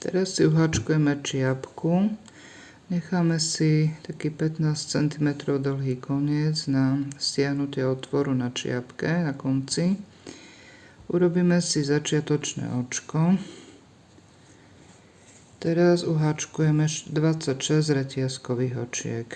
Teraz si uháčkujeme čiapku. Necháme si taký 15 cm dlhý koniec na stiahnutie otvoru na čiapke na konci. Urobíme si začiatočné očko. Teraz uháčkujeme 26 reťazkových očiek.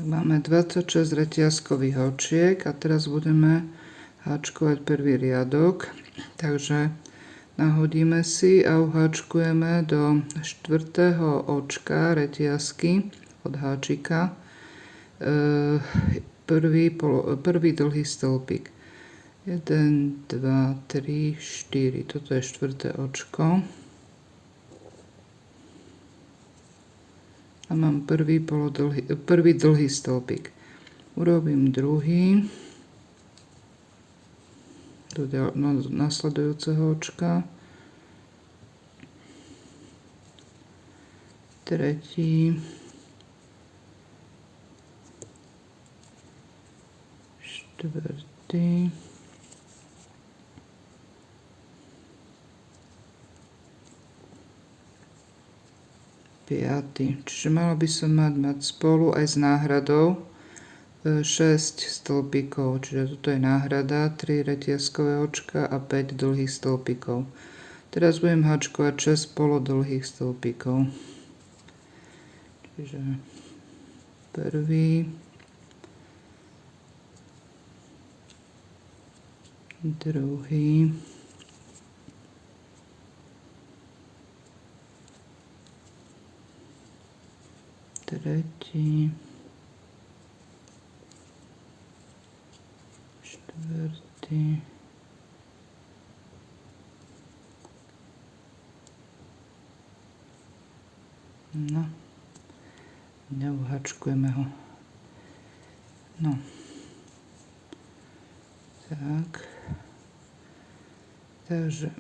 Máme 26 reťazkových očiek a teraz budeme háčkovať prvý riadok. Takže nahodíme si a uháčkujeme do 4. očka reťazky od háčika prvý dlhý stĺpik. 1, 2, 3, 4. Toto je 4. očko. A mám prvý dlhý stĺpik. Urobím druhý do nasledujúceho očka. Tretí. Štvrtý. Piaty. Čiže malo by som mať spolu aj s náhradou 6 stĺpikov. Čiže toto je náhrada, 3 reťazkové očka a 5 dlhých stĺpikov. Teraz budem háčkovať 6 polodlhých stĺpikov. Čiže prvý, druhý, tretí, štvrtý, no, neuhačkujeme ho. No, tak, takže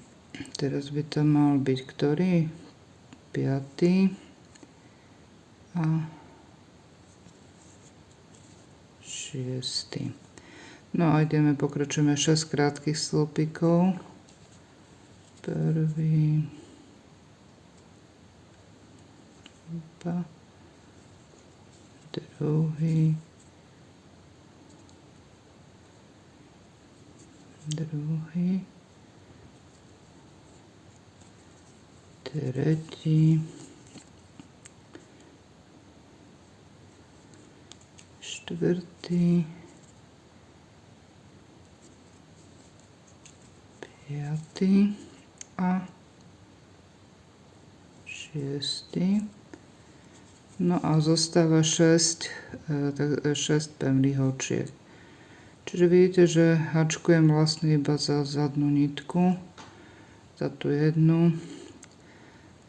teraz by to mal byť ktorý? 5. a 6. No a ideme, pokračujeme 6 krátkych stĺpikov. Prvý, druhý, tretí, štvrtý, piatý a šiestý. No a zostáva 6 pevných očiek. Čiže vidíte, že háčkujem vlastne iba za zadnú nitku, za tú jednu.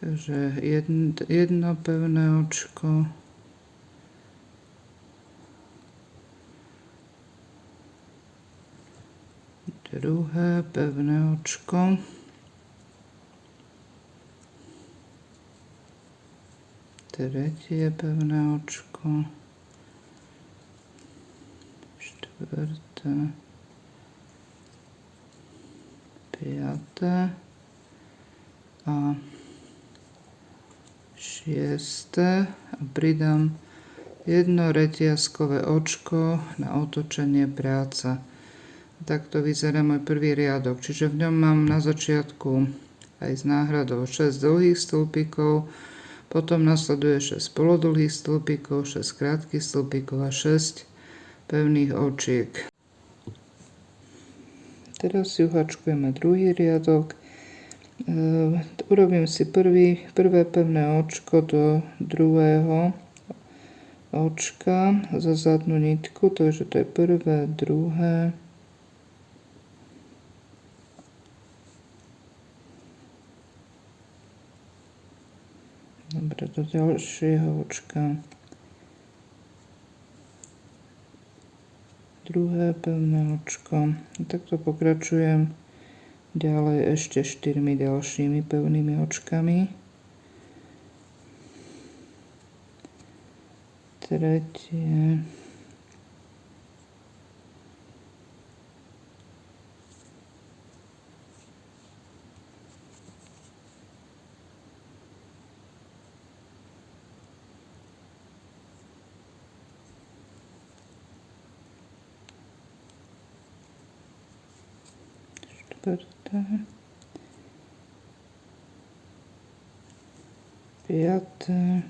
Takže jedno pevné očko, druhé pevné očko, tretie pevné očko, štvrté, piaté a šiesté a pridám jedno reťazkové očko na otočenie práca. Takto vyzerá môj prvý riadok, čiže v ňom mám na začiatku aj s náhradou 6 dlhých stĺpikov, potom nasleduje 6 polodlhých stĺpikov, 6 krátkych stĺpikov a 6 pevných očiek. Teraz si uhačkujeme druhý riadok. Urobím si prvé pevné očko do druhého očka za zadnú nitku, takže to je prvé, druhé. Dobre, do ďalšieho očka. Druhé pevné očko. Takto pokračujem ďalej ešte 4 ďalšími pevnými očkami. Tretie. Štvrté. Piaté.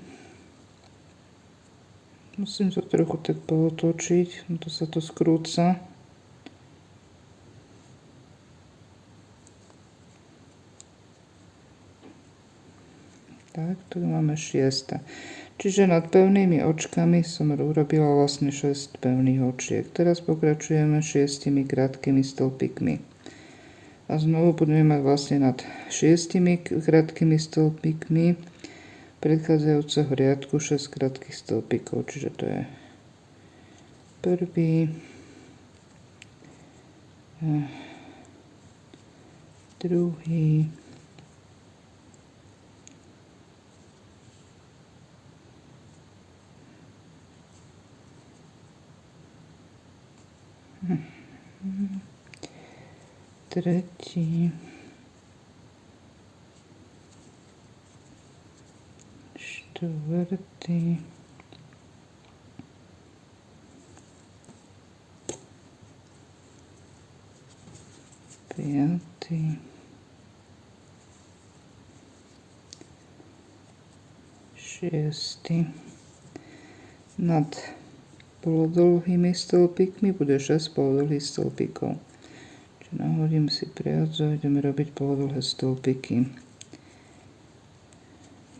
Musím to trochu tak pootočiť, to sa to skrúca. Tak, tu máme 6. Čiže nad pevnými očkami som urobila vlastne 6 pevných očiek. Teraz pokračujeme 6 krátkými stĺpikmi. A znovu budeme mať vlastne nad 6 krátkými stĺpikmi predchádzajúceho riadku 6 krátkych stĺpikov. Čiže to je prvý, druhý, tretí, štvrtý, piatý, šiestý. Nad polodlhými stĺpikmi bude 6 polodlhých stĺpikov. Čiže nahodím si priadzu a ideme robiť polodlhé stĺpiky.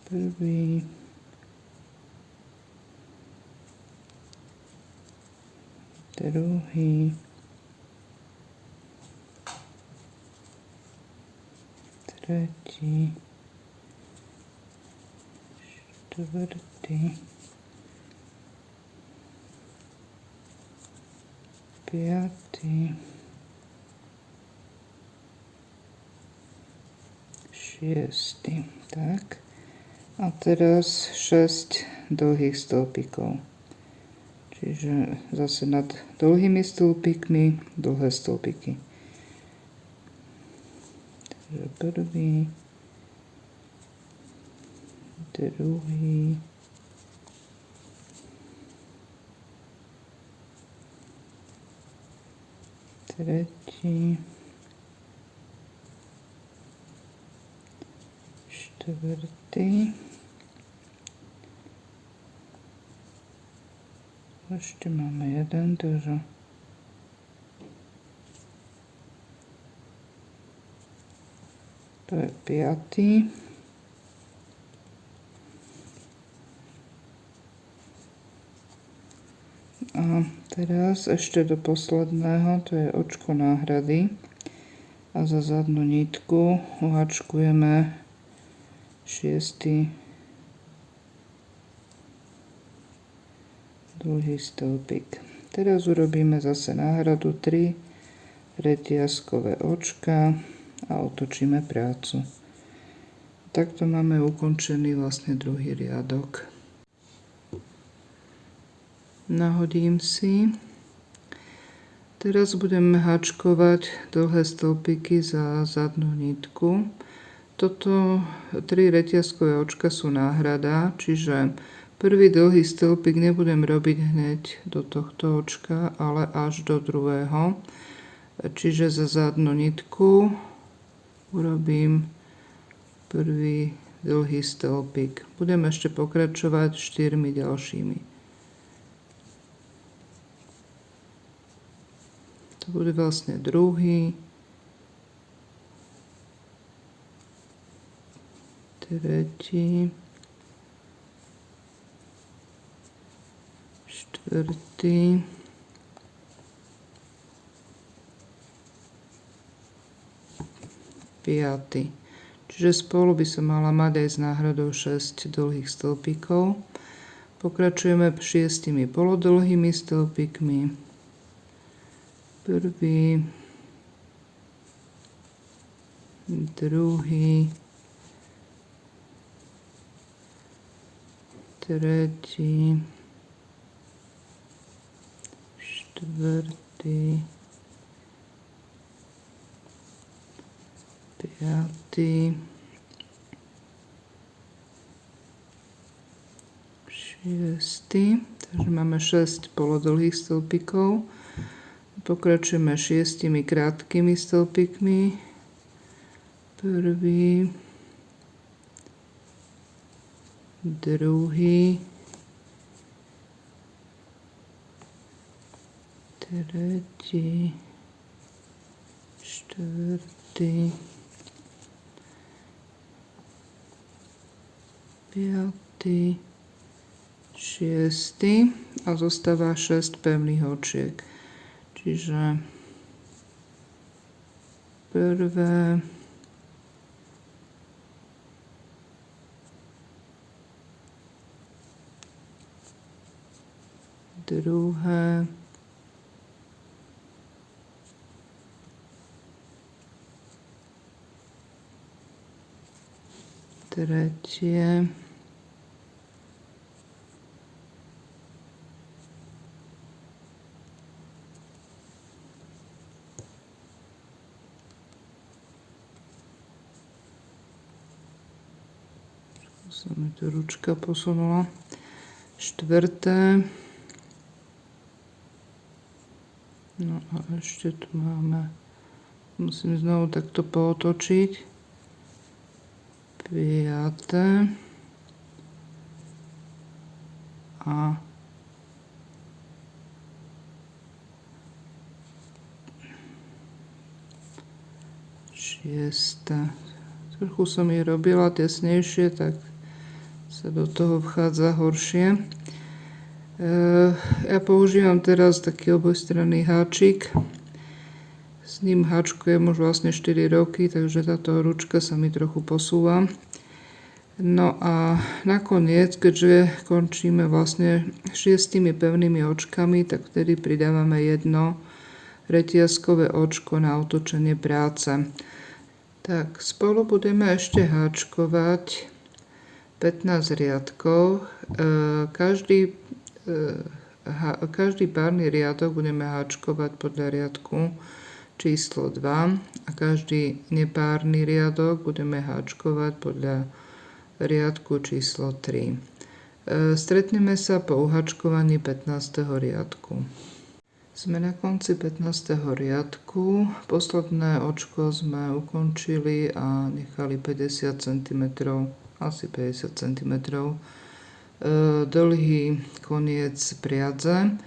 Prvý, druhý, tretí, štvrtý, piatý, šiestý. Tak. A teraz 6 dlhých stĺpikov. Čiže zase nad dlhými stĺpikmi dlhé stĺpiky. Takže prvý, druhý, tretí, štvrtý. Ešte máme jeden, takže to je piatý. A teraz ešte do posledného, to je očko náhrady. A za zadnú nitku uhačkujeme 6. dlhý stĺpik. Teraz urobíme zase náhradu 3 reťazkové očka a otočíme prácu. Takto máme ukončený vlastne druhý riadok. Nahodím si. Teraz budeme hačkovať dlhé stĺpiky za zadnú nitku. Toto 3 reťazkové očka sú náhrada, čiže prvý dlhý stĺpik nebudem robiť hneď do tohto očka, ale až do druhého. Čiže za zadnú nitku urobím prvý dlhý stĺpik. Budem ešte pokračovať 4 ďalšími. To bude vlastne druhý, tretí, štvrtý, piaty. Čiže spolu by som mala mať aj s náhradou 6 dlhých stĺpikov. Pokračujeme 6 polodlhými stĺpikmi. Prvý, druhý, tretí, štvrtý, piatý, šiestý. Takže máme 6 polodlhých stĺpikov. Pokračujeme 6 krátkými stĺpikmi. Prvý, druhý, tretí, štvrtý, piatý, šiestý a zostáva 6 pevných očiek. Čiže prvé, druhé, tretie, sa mi tu ručka posunula, štvrté, no a ešte tu máme, musím znovu takto pootočiť, piaté a šieste. Trochu som ich robila tesnejšie, tak sa do toho vchádza horšie. Ja používam teraz taký obojstranný háčik. S ním háčkujem už vlastne 4 roky, takže táto ručka sa mi trochu posúva. No a nakoniec, keďže končíme vlastne 6 pevnými očkami, tak vtedy pridávame jedno reťazkové očko na otočenie práce. Tak, spolu budeme ešte háčkovať 15 riadkov. Každý párny riadok budeme háčkovať podľa riadku číslo 2 a každý nepárny riadok budeme háčkovať podľa riadku číslo 3. Stretneme sa po uháčkovaní 15. riadku. Sme na konci 15. riadku. Posledné očko sme ukončili a nechali 50 cm, asi 50 cm dlhý koniec priadze.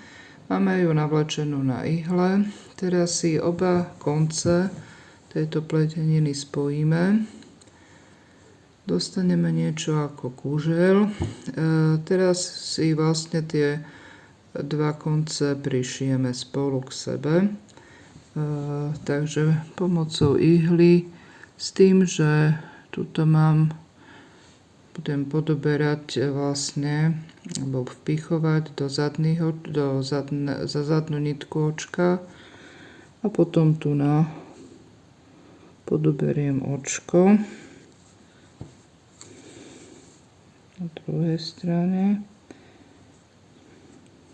Máme ju navlečenú na ihle. Teraz si oba konce tejto pleteniny spojíme. Dostaneme niečo ako kúžel. Teraz si vlastne tie dva konce prišijeme spolu k sebe. Takže pomocou ihly s tým, že tuto budem podoberať vlastne alebo vpichovať za zadnú nitku očka a potom tu podoberiem očko na druhej strane.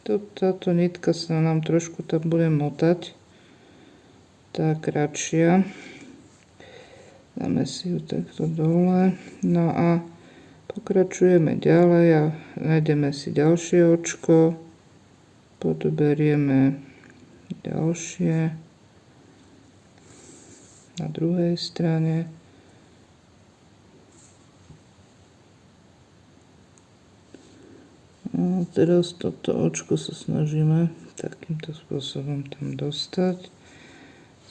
Táto nitka sa nám trošku tam bude motať, tá kratšia. Dáme si ju takto dole. No a pokračujeme ďalej a nájdeme si ďalšie očko. Podoberieme ďalšie na druhej strane. A teraz toto očko sa snažíme takýmto spôsobom tam dostať.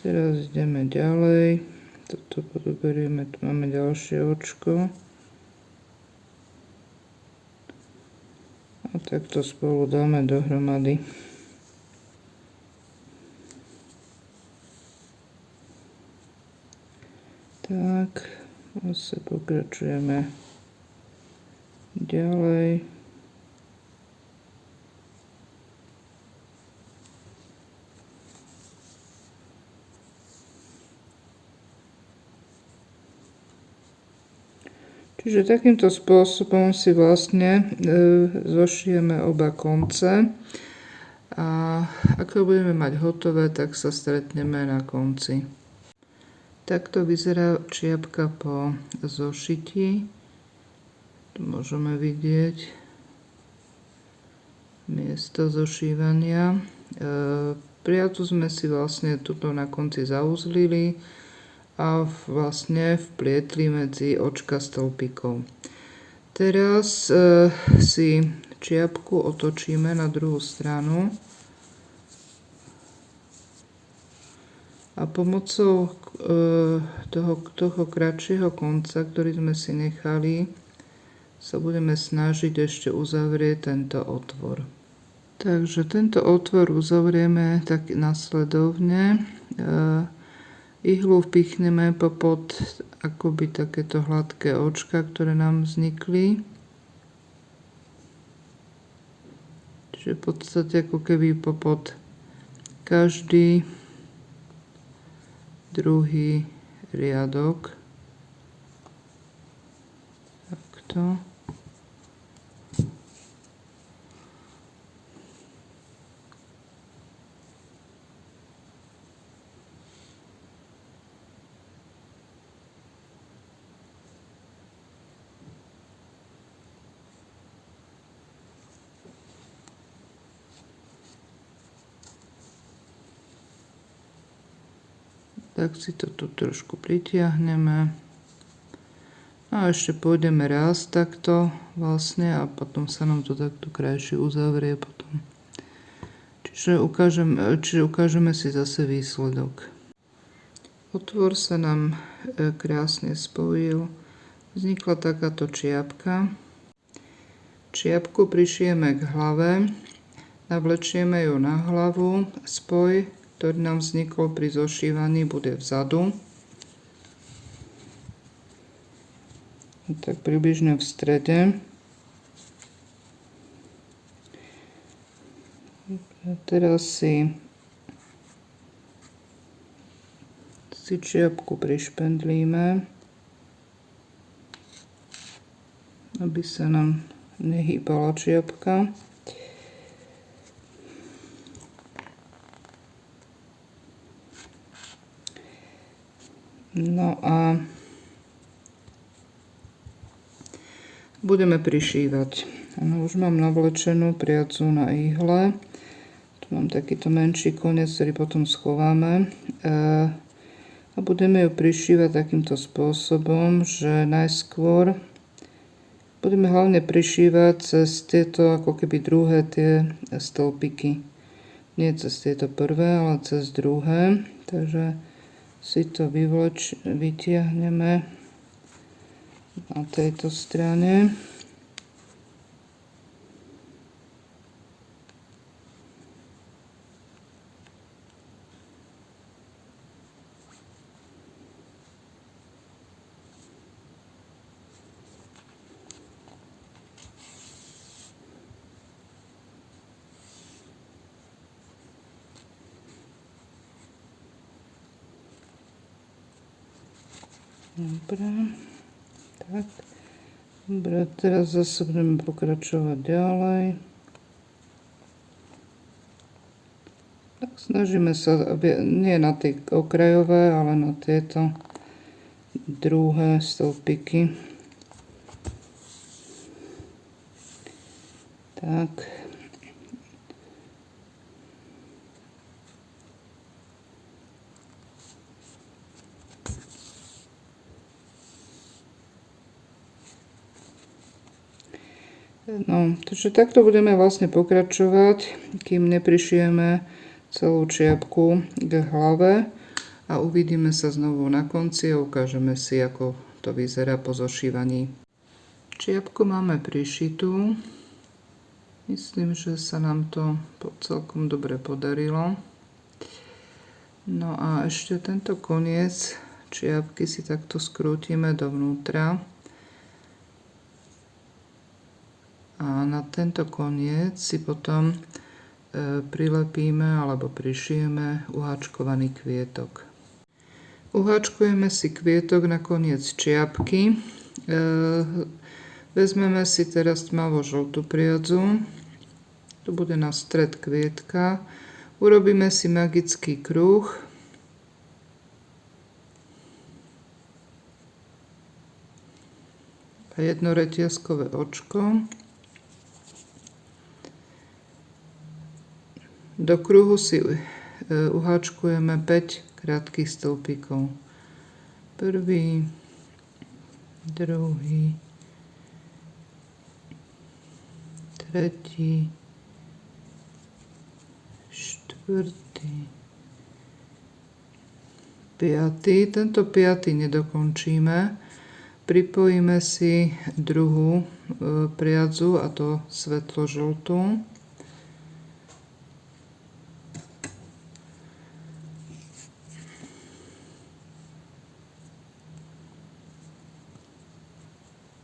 Teraz ideme ďalej. Toto podoberieme, tu máme ďalšie očko. A tak to spolu dáme dohromady. Tak, zase pokračujeme ďalej. Čiže takýmto spôsobom si vlastne zošijeme oba konce a ako budeme mať hotové, tak sa stretneme na konci. Takto vyzerá čiapka po zošití. Tu môžeme vidieť miesto zošívania. Priacu sme si vlastne tuto na konci zauzlili a vlastne vplietli medzi očka stĺpikov. Teraz si čiapku otočíme na druhú stranu a pomocou toho kratšieho konca, ktorý sme si nechali, sa budeme snažiť ešte uzavrieť tento otvor. Takže tento otvor uzavrieme tak nasledovne. Ihlu vpichneme popod akoby takéto hladké očka, ktoré nám vznikli. Čiže v podstate ako keby popod každý druhý riadok. Takto. Tak si to tu trošku pritiahneme. A ešte pôjdeme raz takto vlastne a potom sa nám to takto krajšie uzavrie potom. Čiže ukážeme si zase výsledok. Otvor sa nám krásne spojil. Vznikla takáto čiapka. Čiapku prišijeme k hlave. Navlečieme ju na hlavu. Spoj, ktorý nám vznikol pri zošívaní, bude vzadu. Tak približne v strede. A teraz si čiapku prišpendlíme, aby sa nám nehýbala čiapka. No a budeme prišívať. Ano, už mám navlečenú priacu na ihle. Tu mám takýto menší koniec, ktorý potom schováme. A budeme ju prišívať takýmto spôsobom, že najskôr budeme hlavne prišívať cez tieto ako keby druhé tie stĺpiky. Nie cez tieto prvé, ale cez druhé. Takže si to vytiahneme na tejto strane. Dobre, tak. Dobre, teraz zase budeme pokračovať ďalej. Tak snažíme sa, aby nie na tie okrajové, ale na tieto druhé stĺpiky. Tak. No, takže takto budeme vlastne pokračovať, kým neprišijeme celú čiapku k hlave a uvidíme sa znovu na konci a ukážeme si, ako to vyzerá po zošívaní. Čiapku máme prišitú. Myslím, že sa nám to celkom dobre podarilo. No a ešte tento koniec čiapky si takto skrútime dovnútra. A na tento koniec si potom prilepíme alebo prišijeme uháčkovaný kvietok. Uháčkujeme si kvietok na koniec čiapky. Vezmeme si teraz tmavo-žltú priadzu. To bude na stred kvietka. Urobíme si magický kruh. A jedno reťazkové očko. Do kruhu si uháčkujeme 5 krátkych stĺpikov. Prvý, druhý, tretí, štvrtý, piatý. Tento piatý nedokončíme. Pripojíme si druhú priadzu, a to svetlo-žltú.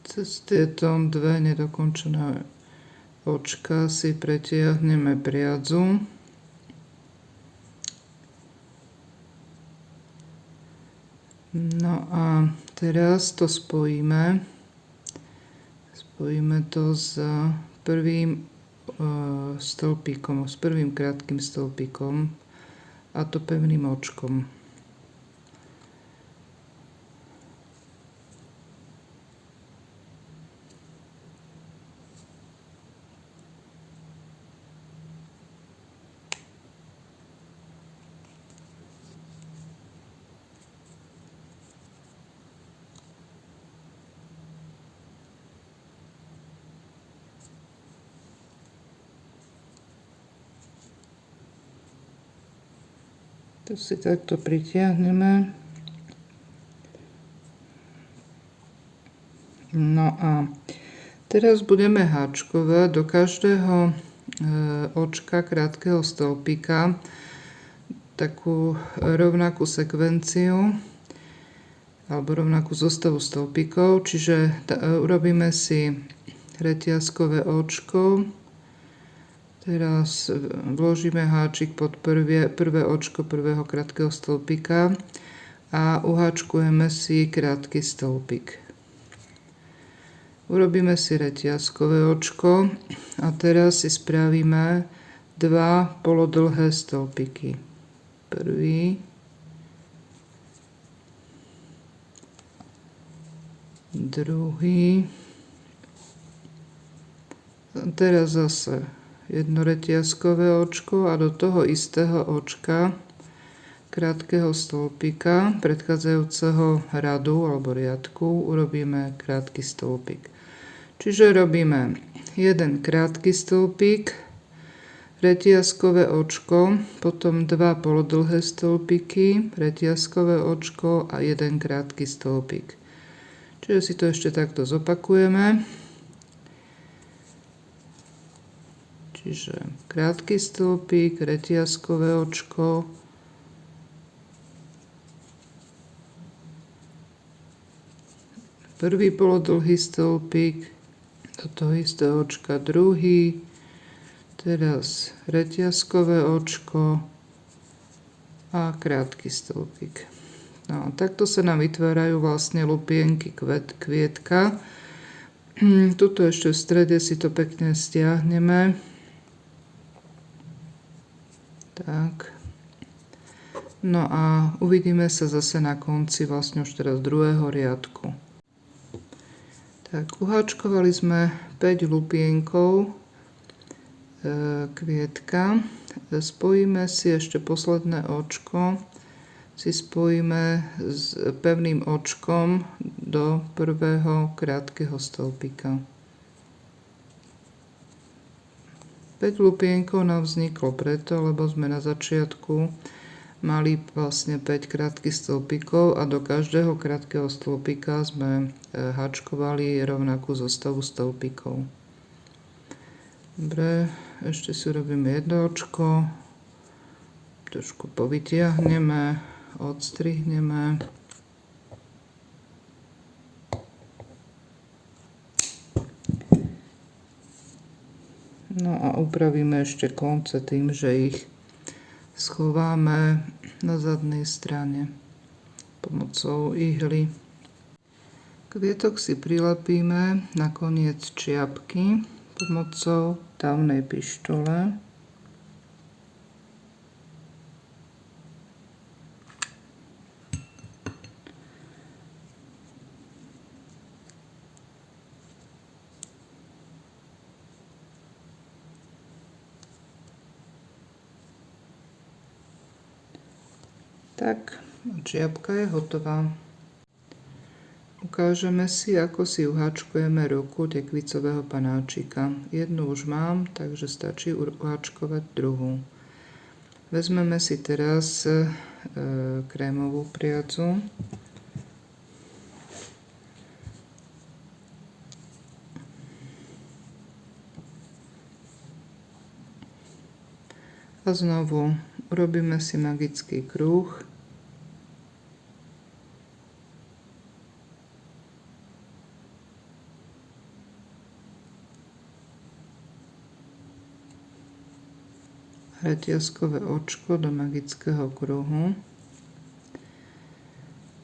Cez tieto dve nedokončené očka si pretiahneme priadzu. No a teraz to spojíme. Spojíme to s prvým stĺpikom, s prvým krátkym stĺpikom, a to pevným očkom. To si takto pritiahneme. No a teraz budeme háčkovať do každého očka krátkeho stĺpika takú rovnakú sekvenciu alebo rovnakú zostavu stĺpikov, čiže urobíme si reťazkové očko. Teraz vložíme háčik pod prvé očko prvého krátkeho stĺpika a uháčkujeme si krátky stĺpik. Urobíme si reťazkové očko a teraz si spravíme dva polodlhé stĺpiky. Prvý, druhý, a teraz zase jedno reťazkové očko a do toho istého očka krátkeho stĺpika predchádzajúceho radu alebo riadku urobíme krátky stĺpik. Čiže robíme jeden krátky stĺpik, reťazkové očko, potom dva polodlhé stĺpiky, reťazkové očko a jeden krátky stĺpik. Čiže si to ešte takto zopakujeme. Čiže krátky stĺpik, reťazkové očko, prvý polodlhý stĺpik, do toho istého očka druhý, teraz reťazkové očko a krátky stĺpik. No, takto sa nám vytvárajú vlastne lupienky kvietka. Tuto ešte v strede si to pekne stiahneme. Tak. No a uvidíme sa zase na konci vlastne už teraz druhého riadku. Tak, uháčkovali sme 5 lupienkov kvietka. Spojíme si ešte posledné očko. Si spojíme s pevným očkom do prvého krátkeho stĺpika. 5 lupienkov nám vzniklo preto, lebo sme na začiatku mali vlastne 5 krátkych stĺpikov a do každého krátkeho stĺpika sme háčkovali rovnakú zostavu stĺpikov. Dobre, ešte si urobíme jedno očko, trošku povytiahneme, odstrihneme. No a upravíme ešte konce tým, že ich schováme na zadnej strane pomocou ihly. Kvietok si prilepíme na koniec čiapky pomocou tavnej pištole. Tak, čiapka je hotová. Ukážeme si, ako si uháčkujeme ruku tekvicového panáčika. Jednu už mám, takže stačí uháčkovať druhú. Vezmeme si teraz krémovú priadzu. A znovu urobíme si magický kruh. Reťazkové očko do magického kruhu.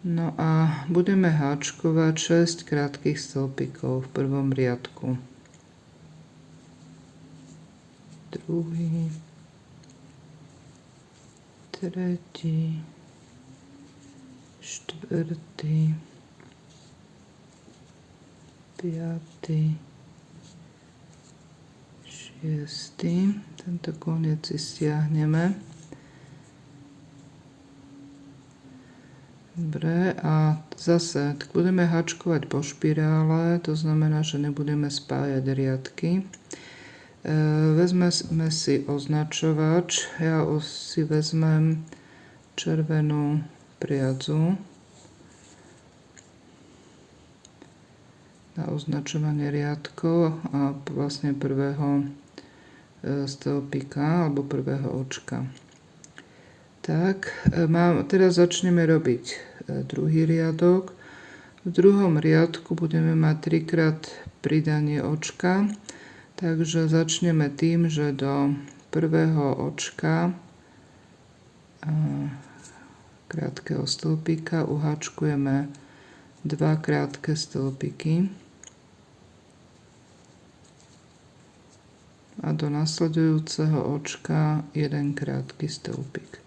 No a budeme háčkovať 6 krátkych stĺpikov v prvom riadku. Druhý, tretí, štvrtý, piatý, šiestý. Tento koniec si stiahneme. Dobre, a zase budeme háčkovať po špirále, to znamená, že nebudeme spájať riadky. Vezmeme si označovač, ja si vezmem červenú priadzu na označovanie riadkov a vlastne prvého stĺpika alebo prvého očka. Tak, teraz začneme robiť druhý riadok. V druhom riadku budeme mať 3-krát pridanie očka, takže začneme tým, že do prvého očka krátkeho stĺpika uháčkujeme 2 krátke stĺpiky. A do nasledujúceho očka 1 krátky stĺpik.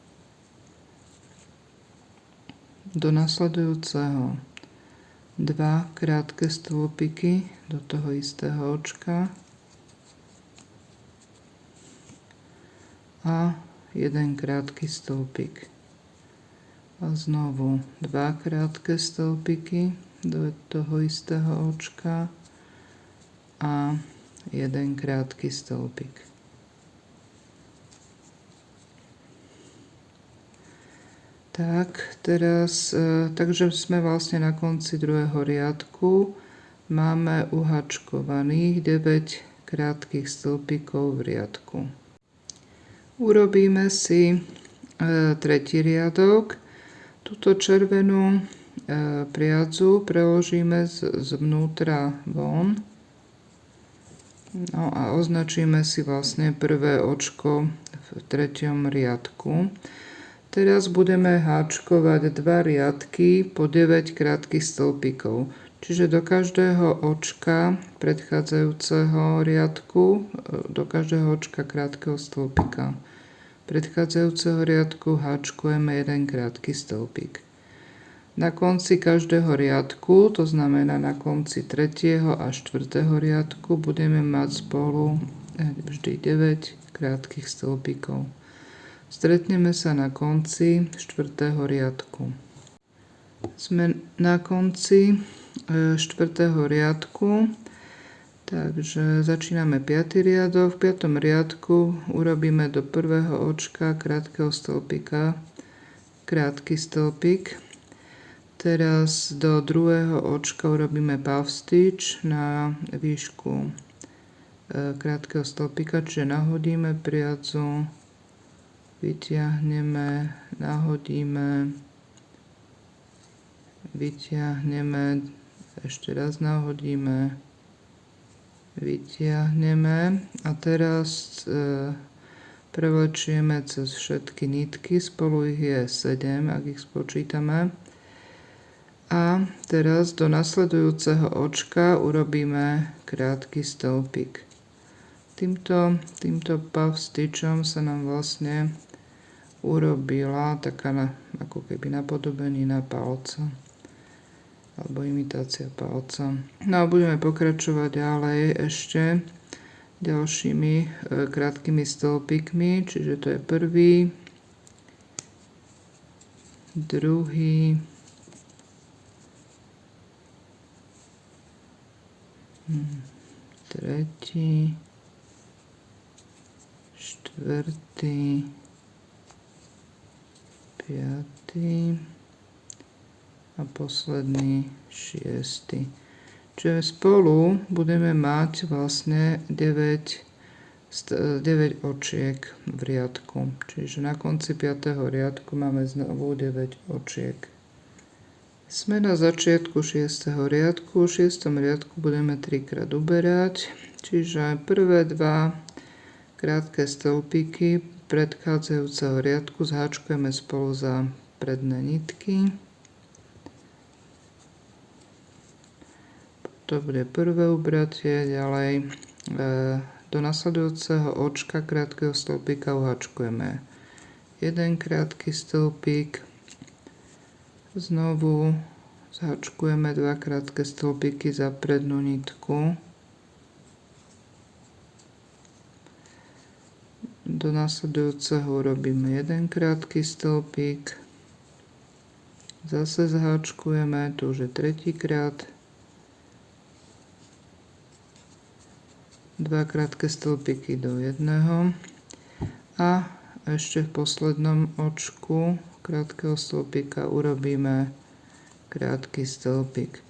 Do nasledujúceho 2 krátke stĺpiky do toho istého očka a 1 krátky stĺpik. A znovu 2 krátke stĺpiky do toho istého očka a 1 krátky stĺpik. Tak, teraz, takže sme vlastne na konci druhého riadku. Máme uhačkovaných 9 krátkych stĺpikov v riadku. Urobíme si tretí riadok. Túto červenú priadzu preložíme zvnútra von. No a označíme si vlastne prvé očko v treťom riadku. Teraz budeme háčkovať 2 riadky po 9 krátkych stĺpikov. Čiže do každého očka predchádzajúceho riadku, do každého očka krátkeho stĺpika predchádzajúceho riadku háčkujeme 1 krátky stĺpik. Na konci každého riadku, to znamená na konci 3. a 4. riadku, budeme mať spolu vždy 9 krátkych stĺpikov. Stretneme sa na konci 4. riadku. Sme na konci 4. riadku, takže začíname 5. riadok. V 5. riadku urobíme do prvého očka krátkeho stĺpika krátky stĺpik. Teraz do druhého očka urobíme puff stitch na výšku krátkeho stĺpika, čiže nahodíme priacu, vytiahneme, nahodíme, vytiahneme, ešte raz nahodíme, vytiahneme a teraz prevlečieme cez všetky nitky, spolu ich je 7, ak ich spočítame. A teraz do nasledujúceho očka urobíme krátky stĺpik. Týmto puff stitchom sa nám vlastne urobila taká ako keby napodobenina palca alebo imitácia palca. No a budeme pokračovať ďalej ešte ďalšími krátkými stĺpikmi, čiže to je prvý, druhý, tretí, štvrtý, piatý a posledný 6. Čiže spolu budeme mať vlastne 9 očiek v riadku. Čiže na konci 5. riadku máme znovu 9 očiek. Sme na začiatku 6. riadku. V 6. riadku budeme 3-krát uberať. Čiže prvé 2 krátke stĺpiky predchádzajúceho riadku zháčkujeme spolu za predné nitky. To bude prvé ubratie, ďalej do nasledujúceho očka krátkeho stĺpika uháčkujeme jeden krátky stĺpik, znovu zháčkujeme 2 krátke stĺpiky za prednú nitku, do nasledujúceho urobíme jeden krátky stĺpik, zase zháčkujeme, to už je tretíkrát, 2 krátke stĺpiky do jedného a ešte v poslednom očku krátkeho stĺpika urobíme krátky stĺpik.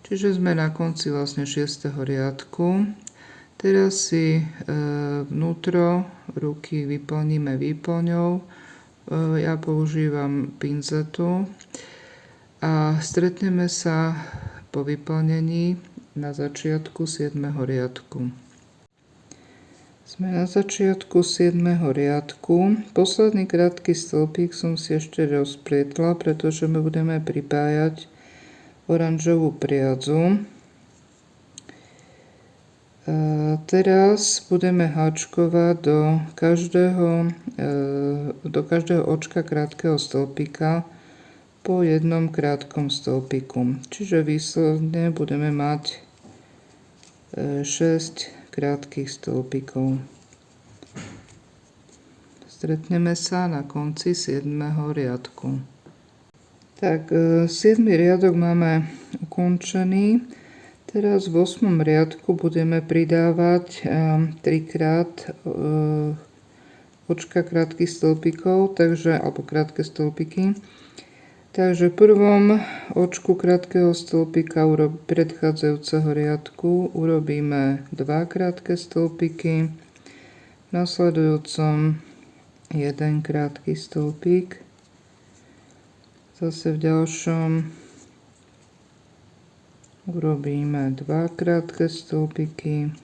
Čiže sme na konci vlastne 6. riadku. Teraz si vnútro ruky vyplníme výplňou. Ja používam pinzetu a stretneme sa po vyplnení na začiatku 7. riadku. Sme na začiatku 7. riadku. Posledný krátky stĺpik som si ešte rozplietla, pretože my budeme pripájať oranžovú priadzu. Teraz budeme háčkovať do každého očka krátkeho stĺpika po jednom krátkom stĺpiku. Čiže výsledne budeme mať 6 krátkych stĺpikov. Stretneme sa na konci 7. riadku. Tak, 7. riadok máme ukončený. Teraz v 8. riadku budeme pridávať 3-krát očka krátkych stĺpikov, alebo krátke stĺpiky. Takže v prvom očku krátkeho stĺpika predchádzajúceho riadku urobíme 2 krátke stĺpiky, v nasledujúcom 1 krátky stĺpik, zase v ďalšom urobíme 2 krátke stĺpiky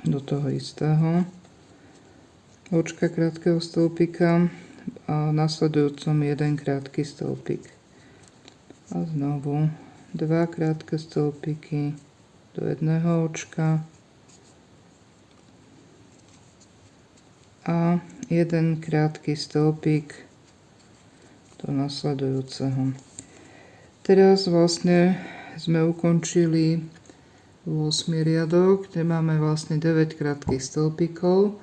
do toho istého očka krátkeho stĺpika a v nasledujúcom 1 krátky stĺpik. A znovu 2 krátke stĺpiky do jedného očka a 1 krátky stĺpik do nasledujúceho. Teraz vlastne sme ukončili 8. riadok, kde máme vlastne 9 krátkych stĺpikov.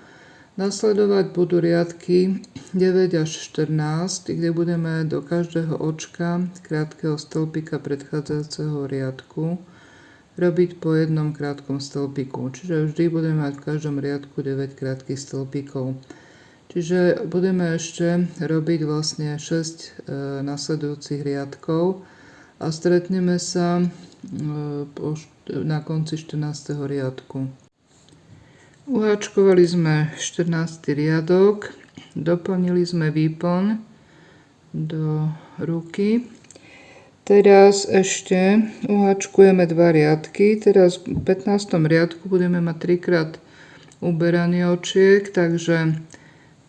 Nasledovať budú riadky 9 až 14, kde budeme do každého očka krátkeho stĺpika predchádzajúceho riadku robiť po jednom krátkom stĺpiku. Čiže vždy budeme mať v každom riadku 9 krátkych stĺpikov. Čiže budeme ešte robiť vlastne 6 nasledujúcich riadkov a stretneme sa na konci 14. riadku. Uháčkovali sme 14. riadok, doplnili sme výplň do ruky. Teraz ešte uháčkujeme 2 riadky. Teraz v 15. riadku budeme mať 3-krát uberanie očiek, takže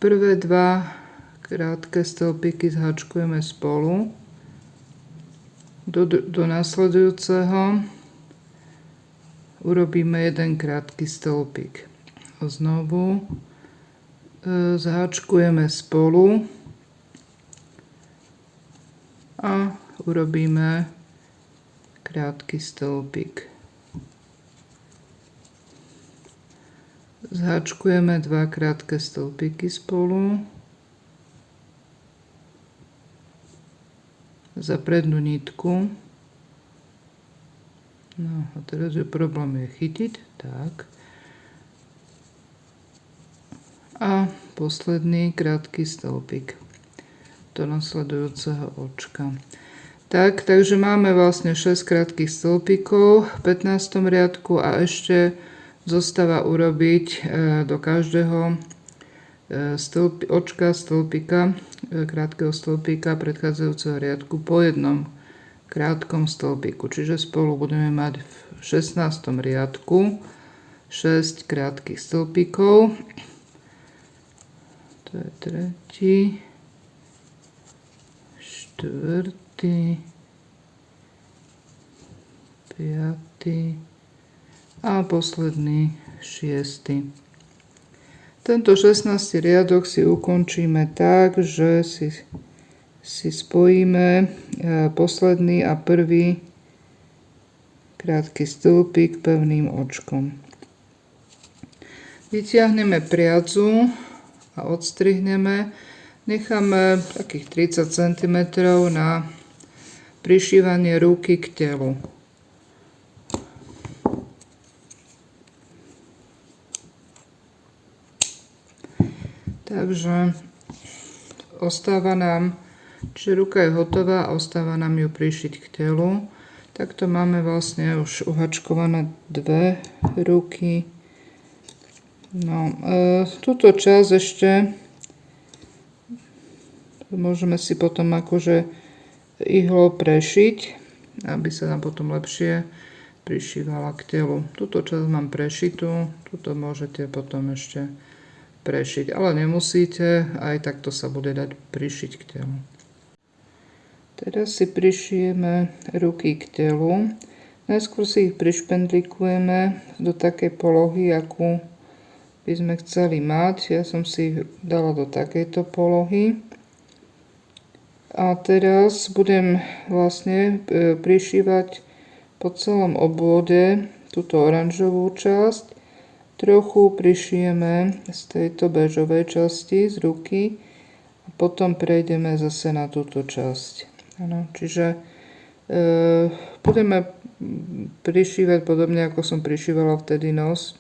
prvé 2 krátke stĺpiky zháčkujeme spolu. Do nasledujúceho urobíme 1 krátky stĺpik. Znovu zháčkujeme spolu a urobíme krátky stĺpik. Zháčkujeme 2 krátke stĺpiky spolu za prednú nitku. No a teraz je problém chytiť. Tak. A posledný krátky stĺpik do nasledujúceho očka. Takže máme vlastne 6 krátkych stĺpikov v 15. riadku a ešte zostáva urobiť do každého očka stĺpika, krátkeho stĺpika predchádzajúceho riadku po 1 krátkom stĺpiku. Čiže spolu budeme mať v 16. riadku 6 krátkych stĺpikov. To je 3., 4., 5. a posledný 6. Tento 16. riadok si ukončíme tak, že si spojíme posledný a prvý krátky stĺpik pevným očkom. Vytiahneme priadzu a odstrihneme. Necháme takých 30 cm na prišívanie ruky k telu. Takže ostáva nám, čiže ruka je hotová a ostáva nám ju prišiť k telu. Takto máme vlastne už uhačkované 2 ruky. No, túto časť ešte môžeme si potom akože ihlou prešiť, aby sa nám potom lepšie prišívala k telu. Túto časť mám prešitú, túto môžete potom ešte prešiť, ale nemusíte, aj takto sa bude dať prišiť k telu. Teraz si prišijeme ruky k telu. Najskôr si ich prišpendlikujeme do takej polohy, akú by sme chceli mať. Ja som si ich dala do takejto polohy. A teraz budem vlastne prišívať po celom obvode túto oranžovú časť. Trochu prišijeme z tejto bežovej časti z ruky a potom prejdeme zase na túto časť. Ano, čiže budeme prišívať podobne, ako som prišívala vtedy nos.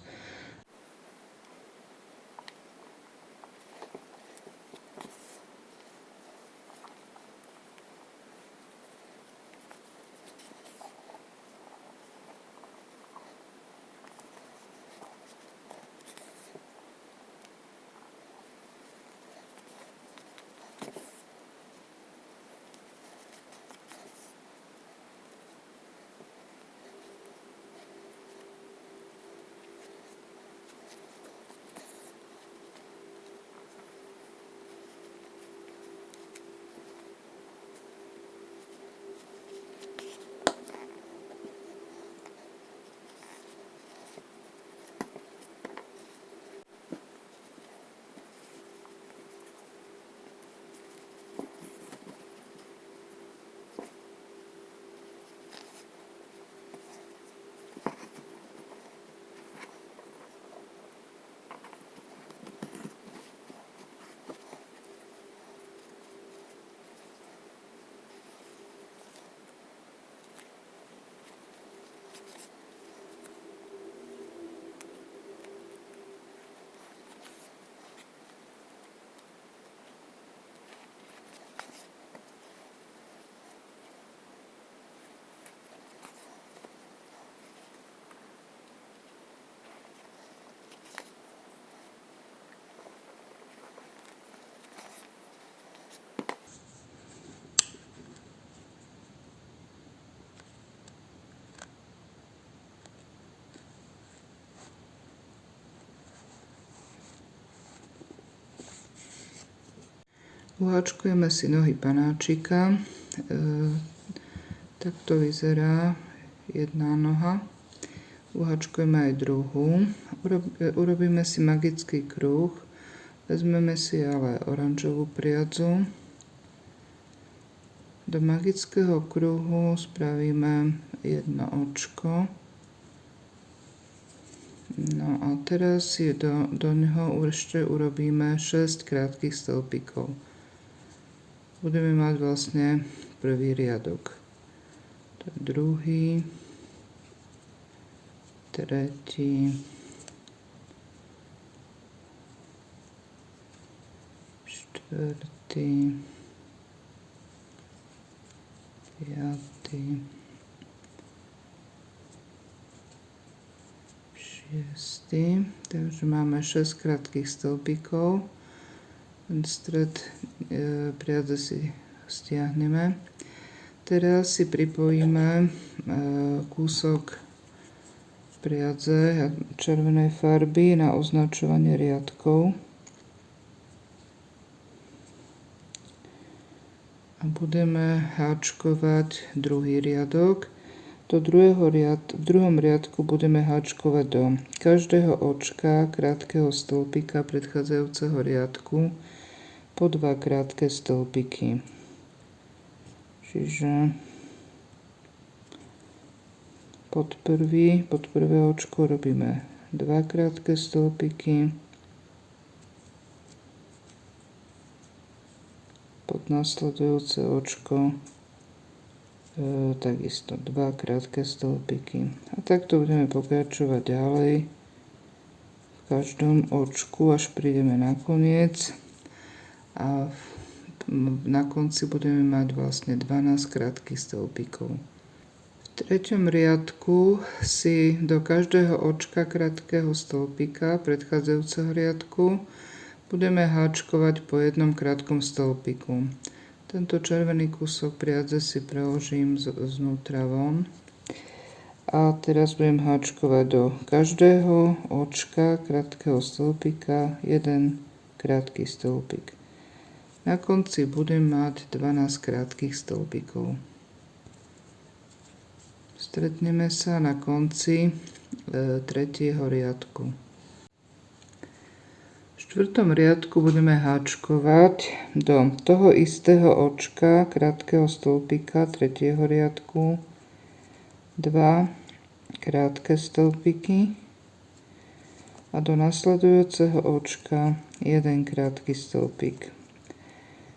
Uháčkujeme si nohy panáčika. Takto vyzerá jedna noha. Uháčkujeme aj druhú. Urobíme si magický kruh. Vezmeme si ale oranžovú priadzu. Do magického kruhu spravíme jedno očko. No a teraz si do neho ešte urobíme 6 krátkych stĺpikov. Budeme mať vlastne prvý riadok. To je druhý, tretí, štvrtý, piatý, šiestý. Takže máme 6 krátkych stĺpikov. Ten stred priadze si stiahneme. Teraz si pripojíme kúsok priadze červenej farby na označovanie riadkov. A budeme háčkovať druhý riadok. V druhom riadku budeme háčkovať do každého očka krátkeho stĺpika predchádzajúceho riadku po 2 krátke stĺpiky. Čiže pod prvé očko robíme 2 krátke stĺpiky, pod nasledujúce očko takisto 2 krátke stĺpiky. A takto budeme pokračovať ďalej v každom očku, až prídeme na koniec. A na konci budeme mať vlastne 12 krátkych stĺpikov. V treťom riadku si do každého očka krátkeho stĺpika predchádzajúceho riadku budeme háčkovať po jednom krátkom stĺpiku. Tento červený kúsok priadze si preložím znútra von. A teraz budem háčkovať do každého očka krátkeho stĺpika jeden krátky stĺpik. Na konci budem mať 12 krátkych stĺpikov. Stretneme sa na konci tretieho riadku. V štvrtom riadku budeme háčkovať do toho istého očka krátkeho stĺpika tretieho riadku 2 krátke stĺpiky a do nasledujúceho očka 1 krátky stĺpik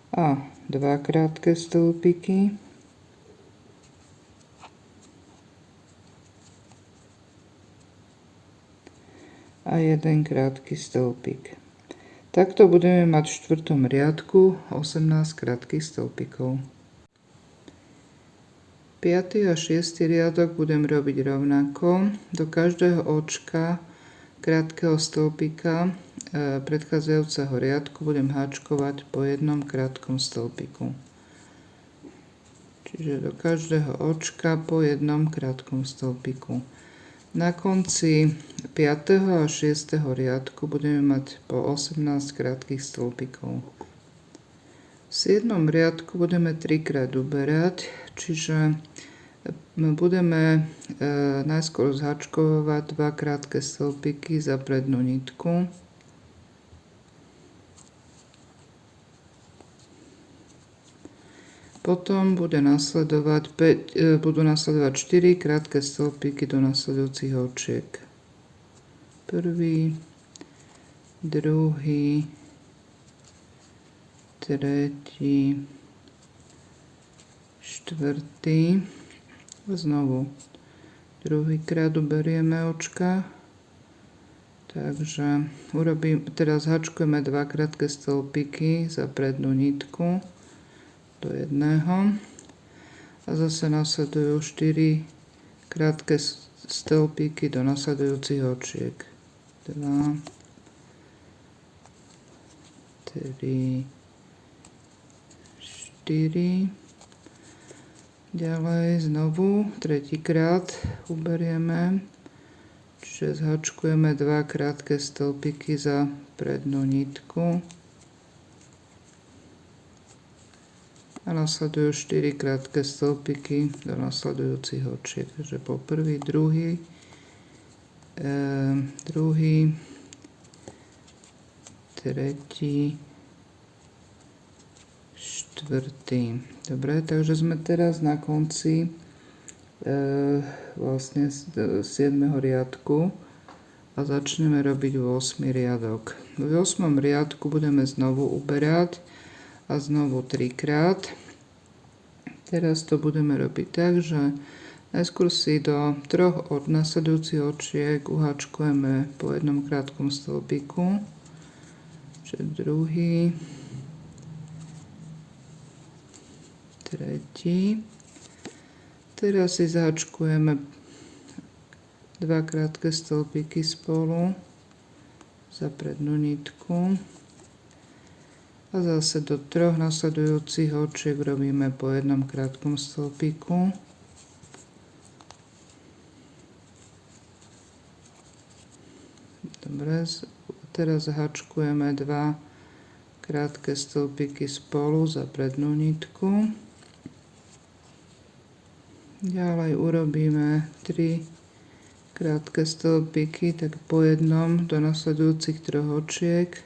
a 2 krátke stĺpiky a 1 krátky stĺpik. Takto budeme mať v štvrtom riadku 18 krátkych stĺpikov. 5. a 6. riadok budem robiť rovnako. Do každého očka krátkeho stĺpika predchádzajúceho riadku budem háčkovať po jednom krátkom stĺpiku. Čiže do každého očka po jednom krátkom stĺpiku. Na konci 5. a 6. riadku budeme mať po 18 krátkych stĺpikov. V 7. riadku budeme 3-krát uberať, čiže budeme najskôr zháčkovať 2 krátke stĺpiky za prednú nitku. Potom budú nasledovať 4 krátke stĺpiky do nasledujúcich očiek. Prvý, druhý, tretí, štvrtý. Znovu druhýkrát uberieme očka. Takže teraz háčkujeme 2 krátke stĺpiky za prednú nitku do jedného a zase nasledujú 4 krátke stĺpiky do nasledujúcich očiek. 2, 3, 4. Ďalej znovu tretíkrát uberieme, čiže zháčkujeme 2 krátke stĺpiky za prednú nitku a nasledujú 4 krátke stĺpiky do nasledujúcich očiek. Takže po prvý, druhý, tretí, štvrtý. Dobre, takže sme teraz na konci vlastne 7. riadku a začneme robiť 8. riadok. V 8. riadku budeme znovu uberať a znovu 3 krát. Teraz to budeme robiť tak, že najskôr si do 3 od nasledujúcich očiek uhačkujeme po jednom krátkom stĺpiku, čiže druhý, tretí. Teraz si zahačkujeme 2 krátke stĺpiky spolu za prednú nitku a zase do 3 nasledujúcich očiek robíme po jednom krátkom stĺpiku. Dobre, teraz zahačkujeme 2 krátke stĺpiky spolu za prednú nitku. Ďalej urobíme 3 krátke stĺpiky, tak po jednom do nasledujúcich 3 očiek.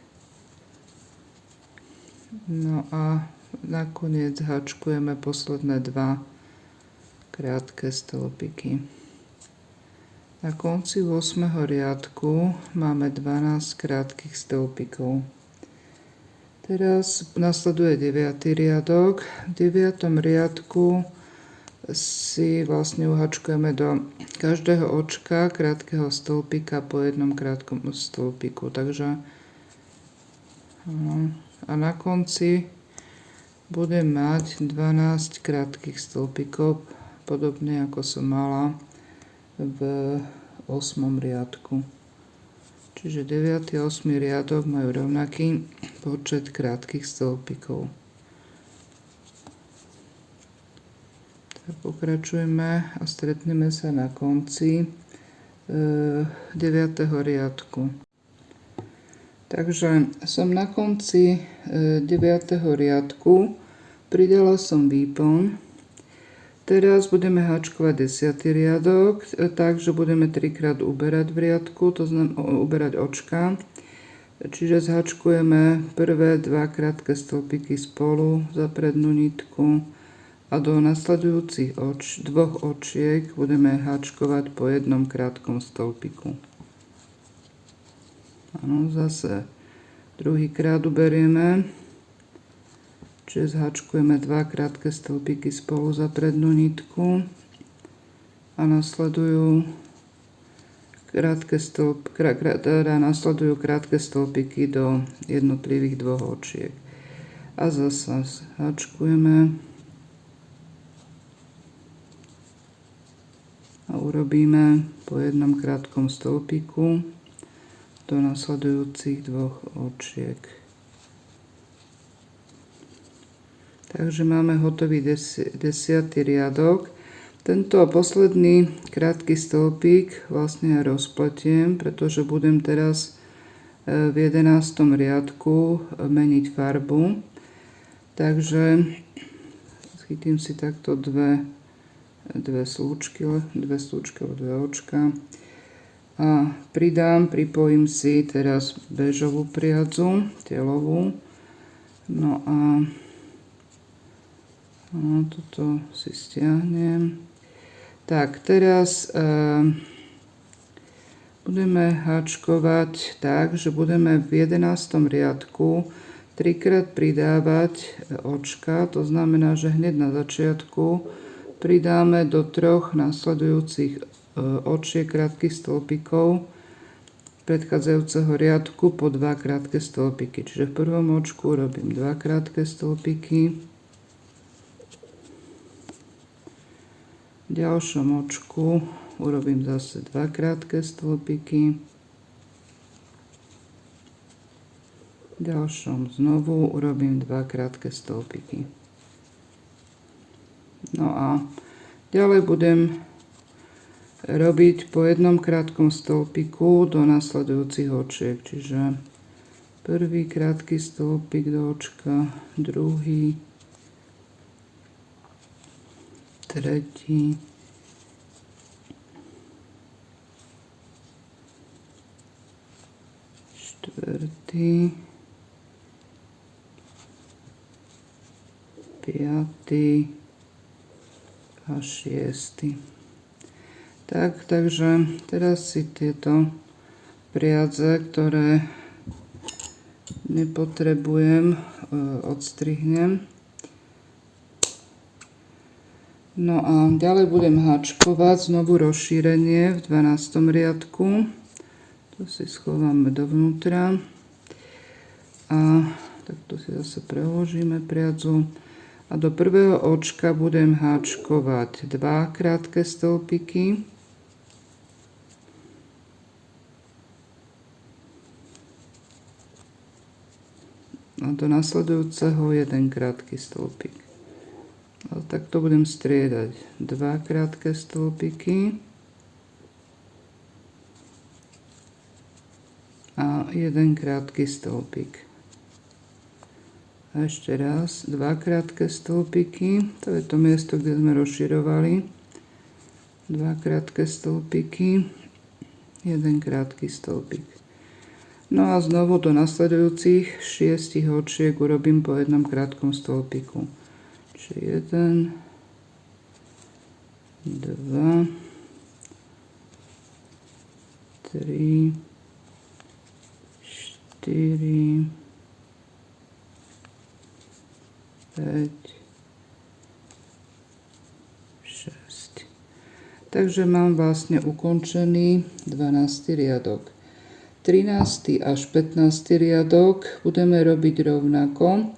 No a nakoniec hačkujeme posledné 2 krátke stĺpiky. Na konci 8. riadku máme 12 krátkych stĺpikov. Teraz nasleduje 9. riadok. V 9. riadku si vlastne uhačkujeme do každého očka krátkeho stĺpika po jednom krátkom stĺpiku. Takže a na konci budem mať 12 krátkych stĺpikov, podobne ako som mala v 8. riadku. Čiže 9. a 8. riadok majú rovnaký počet krátkych stĺpikov. Pokračujeme a stretneme sa na konci 9. riadku. Takže som na konci 9. riadku, pridala som výplň. Teraz budeme hačkovať 10. riadok, takže budeme 3-krát uberať v riadku, to znamená uberať očka. Čiže zhačkujeme prvé 2 krátke stĺpiky spolu za prednú nitku. A do nasledujúcich 2 očiek budeme hačkovať po jednom krátkom stĺpiku. Áno, zase druhý krát uberieme, čiže zhačkujeme 2 krátke stĺpiky spolu za prednú nitku a nasledujú krátke stĺpiky do jednotlivých 2 očiek. A zase zhačkujeme a urobíme po jednom krátkom stĺpiku do nasledujúcich 2 očiek. Takže máme hotový 10. riadok. Tento posledný krátky stĺpik vlastne rozpletiem, pretože budem teraz v 11. riadku meniť farbu. Takže chytím si takto dve slúčky, dve očka a pripojím si teraz bežovú priadzu, telovú. No a toto si stiahnem. Tak, teraz budeme hačkovať tak, že budeme v 11. riadku 3-krát pridávať očka, to znamená, že hneď na začiatku pridáme do 3 nasledujúcich očiek krátkych stĺpikov predchádzajúceho riadku po 2 krátke stĺpiky. Čiže v prvom očku robím 2 krátke stĺpiky, v ďalšom očku urobím zase 2 krátke stĺpiky, v ďalšom znovu urobím 2 krátke stĺpiky. No a ďalej budem robiť po jednom krátkom stĺpiku do nasledujúcich očiek. Čiže prvý krátky stĺpik do očka, druhý, tretí, štvrtý, piatý a šiesty. Takže teraz si tieto priadze, ktoré nepotrebujem, odstrihnem. No a ďalej budem háčkovať znovu rozšírenie v 12. riadku. To si schováme dovnútra. A takto si zase preložíme priadzu. A do prvého očka budem háčkovať 2 krátke stĺpiky. A do nasledujúceho 1 krátky stĺpik. A takto budem striedať 2 krátke stĺpiky a 1 krátky stĺpik. A ešte raz 2 krátke stĺpiky, to je to miesto, kde sme rozširovali. 2 krátke stĺpiky, 1 krátky stĺpik. No a znovu do nasledujúcich 6 očiek urobím po 1 krátkom stĺpiku. Čiže 1, 2, 3, 4, 5, 6. Takže mám vlastne ukončený 12. riadok. 13. až 15. riadok budeme robiť rovnako.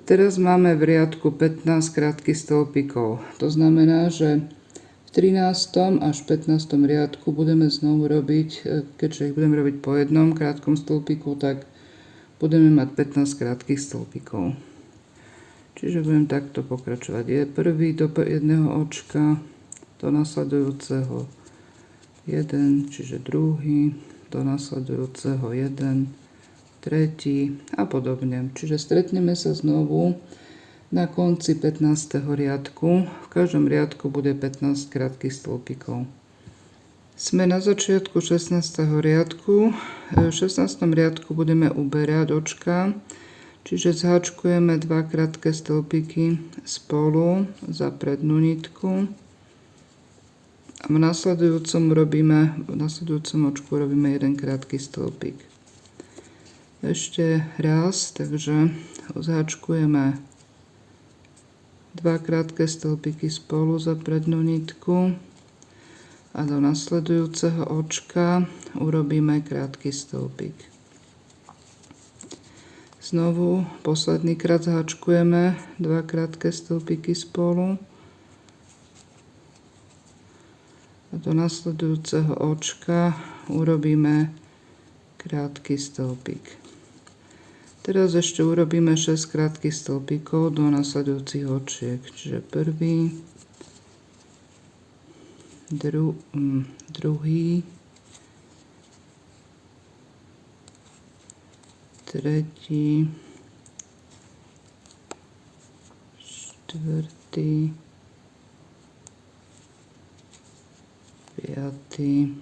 Teraz máme v riadku 15 krátkych stĺpikov. To znamená, že v 13. až 15. riadku budeme znovu robiť, keďže ich budeme robiť po 1 krátkom stĺpiku, tak budeme mať 15 krátkych stĺpikov. Čiže budem takto pokračovať. Je prvý do jedného očka, do nasledujúceho 1, čiže druhý, do nasledujúceho 1, tretí a podobne. Čiže stretneme sa znovu na konci 15. riadku. V každom riadku bude 15 krátkych stĺpikov. Sme na začiatku 16. riadku. V 16. riadku budeme uberať očka, čiže zháčkujeme 2 krátke stĺpiky spolu za prednú nitku. A v nasledujúcom očku robíme 1 krátky stĺpik. Ešte raz, takže zháčkujeme 2 krátke stĺpiky spolu za prednú nitku a do nasledujúceho očka urobíme krátky stĺpik. Znovu posledný krát zháčkujeme 2 krátke stĺpiky spolu a do nasledujúceho očka urobíme krátky stĺpik. Teraz ešte urobíme 6 krátkych stĺpikov do nasledujúcich očiek. Čiže prvý, druhý, tretí, štvrtý, piatý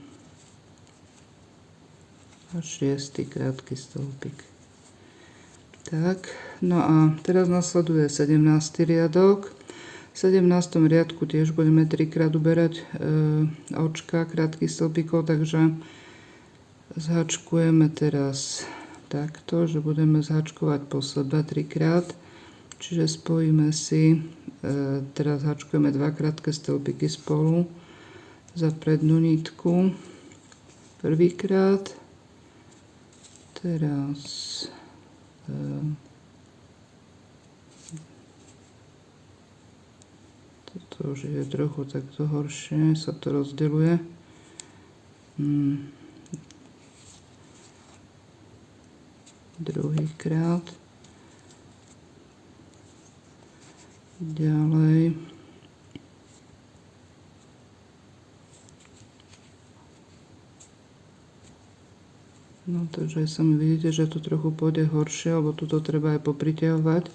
a 6. krátky stĺpik. Tak, no a teraz nasleduje 17. riadok. V 17. riadku tiež budeme 3 krát uberať očka krátkych stĺpikov, takže zháčkujeme teraz takto, že budeme zháčkovať po sebe 3 krát. Čiže spojíme si, teraz zháčkujeme 2 krátke stĺpiky spolu za prednú nitku. Prvýkrát, teraz toto už je trochu takto horšie, sa to rozdeľuje. Druhýkrát. Ďalej. No, takže sami vidíte, že to trochu pôjde horšie, lebo tuto treba aj popriťahovať.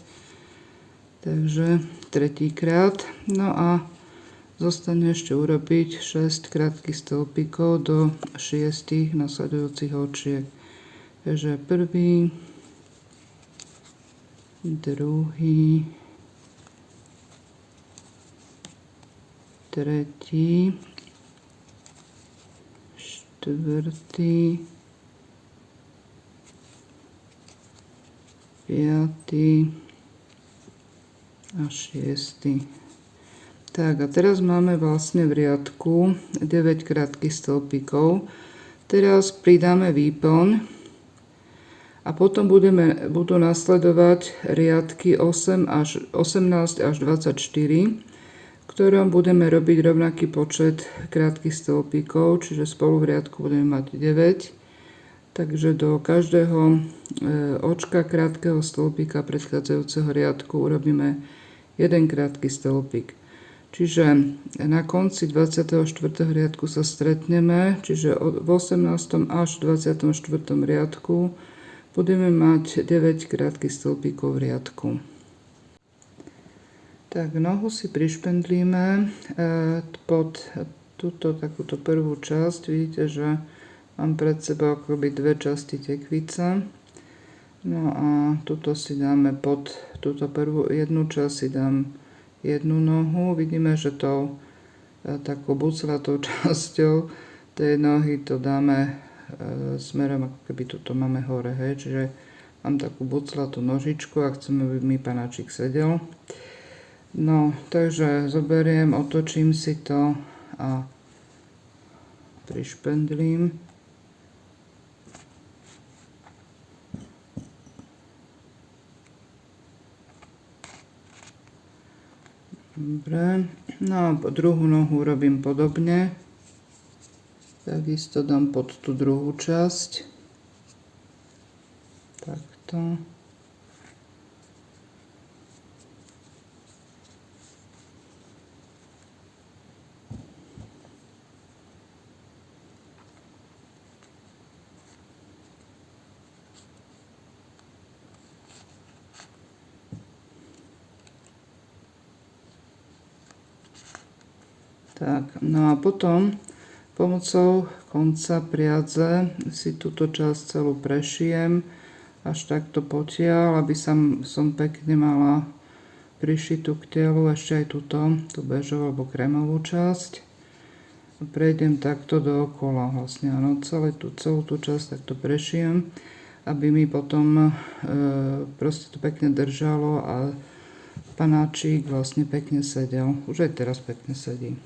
Takže tretíkrát. No a Zostane ešte urobiť 6 krátkych stĺpikov do 6 nasledujúcich očiek. Takže prvý, druhý, tretí, štvrtý, piatý a šiestý. Tak a teraz máme vlastne v riadku 9 krátkych stĺpikov. Teraz pridáme výplň a potom budú nasledovať riadky 18 až 24, v ktorom budeme robiť rovnaký počet krátkych stĺpikov, čiže spolu v riadku budeme mať 9. Takže do každého očka krátkeho stĺpika predchádzajúceho riadku urobíme jeden krátky stĺpik. Čiže na konci 24. riadku sa stretneme, čiže v 18. až 24. riadku budeme mať 9 krátkych stĺpikov v riadku. Tak nohu si prišpendlíme pod túto takúto prvú časť. Vidíte, že mám pred sebou akoby dve časti tekvice. No a tuto si dáme pod túto prvú jednu časť si dám jednu nohu. Vidíme, že tou takou buclatou časťou tej nohy to dáme smerom, ako keby tuto máme hore, hej. Čiže mám takú buclatú nožičku a chceme, aby mi panáčik sedel. No, takže zoberiem, otočím si to a prišpendlím. Dobre, no a druhú nohu robím podobne. Takisto dám pod tú druhú časť. Takto. Tak, no a potom pomocou konca priadze si túto časť celú prešijem až takto potiaľ, aby som pekne mala prišitú k telu ešte aj tú bežovú alebo krémovú časť. Prejdem takto dookola vlastne, áno, celú tú časť takto prešijem, aby mi potom proste to pekne držalo a panáčik vlastne pekne sedel. Už aj teraz pekne sedí.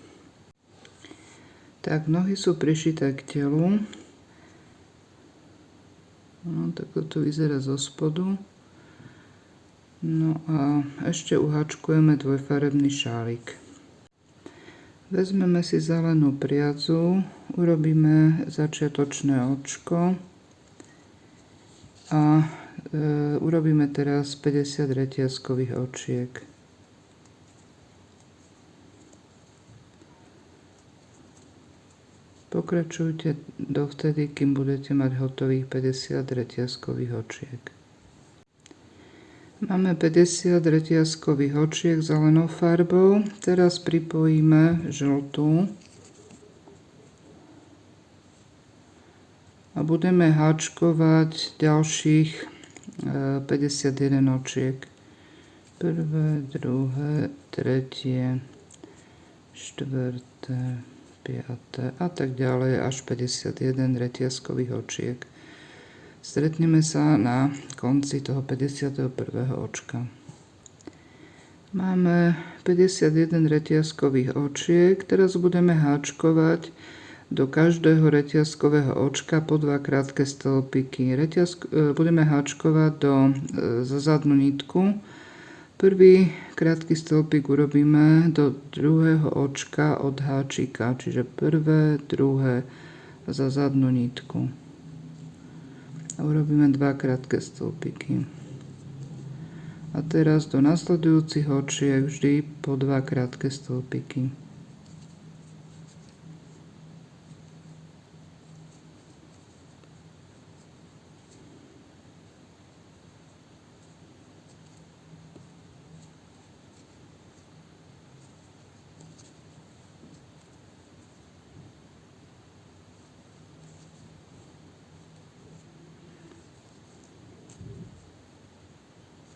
Tak, nohy sú prišité k telu. No, tak to vyzerá zo spodu. No a ešte uhačkujeme dvojfarebný šálik. Vezmeme si zelenú priadzu, urobíme začiatočné očko a urobíme teraz 50 reťazkových očiek. Pokračujte dovtedy, kým budete mať hotových 50 reťazkových očiek. Máme 50 reťazkových očiek zelenou farbou. Teraz pripojíme žltú a budeme háčkovať ďalších 51 očiek. Prvé, druhé, tretie, štvrté, 5. a tak ďalej až 51 reťazkových očiek. Stretneme sa na konci toho 51. očka. Máme 51 reťazkových očiek, teraz budeme háčkovať do každého reťazkového očka po 2 krátke stĺpiky. Budeme háčkovať za zadnú nitku. Prvý krátky stĺpik urobíme do druhého očka od háčika, čiže prvé, druhé za zadnú nitku. A urobíme 2 krátke stĺpiky. A teraz do nasledujúcich očiek vždy po 2 krátke stĺpiky.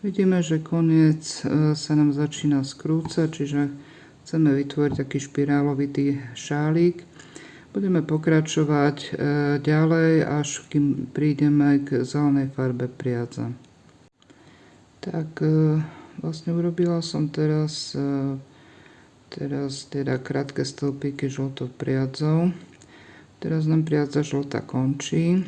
Vidíme, že koniec sa nám začína skrúcať, čiže chceme vytvoriť taký špirálovitý šálik. Budeme pokračovať ďalej, až kým prídeme k zelenej farbe priadza. Tak vlastne urobila som teraz teda krátke stĺpiky žltou priadzou. Teraz nám priadza žltá končí.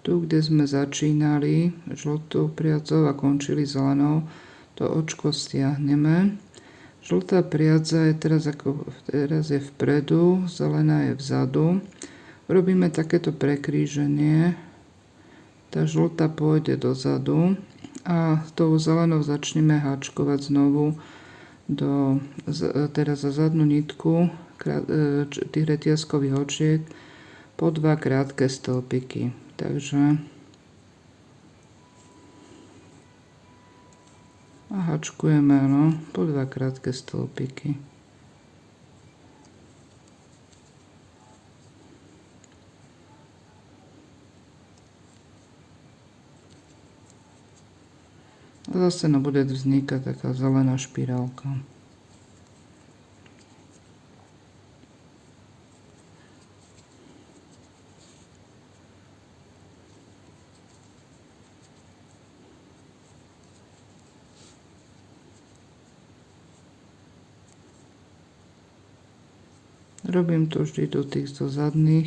Tu, kde sme začínali žltou priadzou a končili zelenou, to očko stiahneme. Žltá priadza je teraz je vpredu, zelená je vzadu. Robíme takéto prekríženie. Tá žltá pôjde dozadu a tou zelenou začneme háčkovať znovu teraz za zadnú nitku tých reťazkových očiek po 2 krátke stĺpiky. Takže a hačkujeme po 2 krátke stĺpiky. A zase bude vznikať taká zelená špirálka. Robím to vždy do týchto zadnú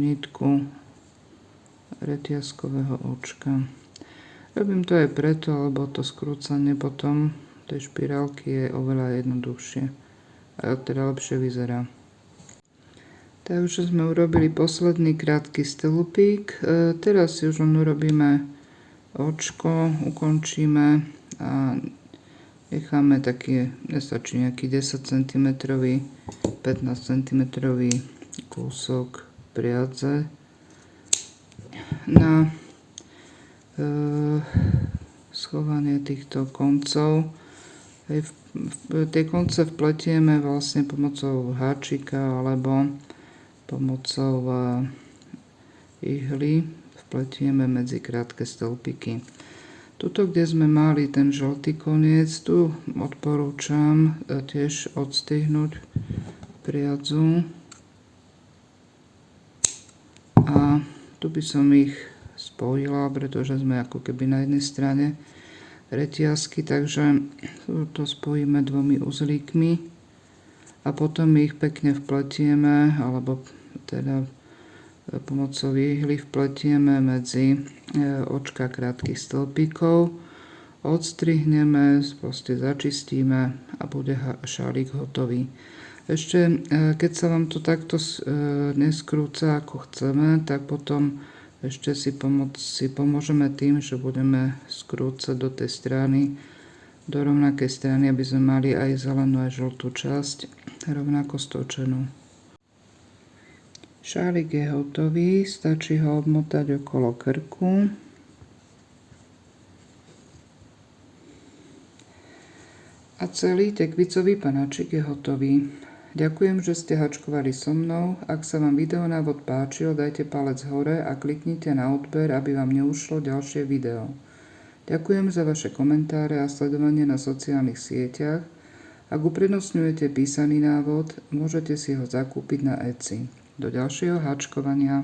nitku reťazkového očka. Robím to aj preto, lebo to skrúcanie potom tej špirálky je oveľa jednoduchšie a teda lepšie vyzerá. Takže sme urobili posledný krátky stĺpik. Teraz si už len urobíme očko, ukončíme a necháme taký, nestačí nejaký 10 cm, 15 cm kúsok priadze na schovanie týchto koncov. Tie konce vpletieme vlastne pomocou háčika alebo pomocou ihly vpletieme medzi krátke stĺpiky. Tuto, kde sme mali ten žltý koniec, tu odporúčam tiež odstrihnúť priadzu a tu by som ich spojila, pretože sme ako keby na jednej strane reťazky, takže to spojíme 2 uzlíkmi a potom ich pekne vpletieme, alebo teda pomocou ihly vpletieme medzi očka krátkych stĺpikov, odstrihneme, proste začistíme a bude šálik hotový. Ešte keď sa vám to takto neskrúca ako chceme, tak potom ešte si pomôžeme tým, že budeme skrúcať do tej strany, do rovnakej strany, aby sme mali aj zelenú aj žltú časť rovnako stočenú. Šálik je hotový, stačí ho obmotať okolo krku. A celý tekvicový panáčik je hotový. Ďakujem, že ste hačkovali so mnou. Ak sa vám videonávod páčil, dajte palec hore a kliknite na odber, aby vám neušlo ďalšie video. Ďakujem za vaše komentáre a sledovanie na sociálnych sieťach. Ak uprednostňujete písaný návod, môžete si ho zakúpiť na Etsy. Do ďalšieho hačkovania.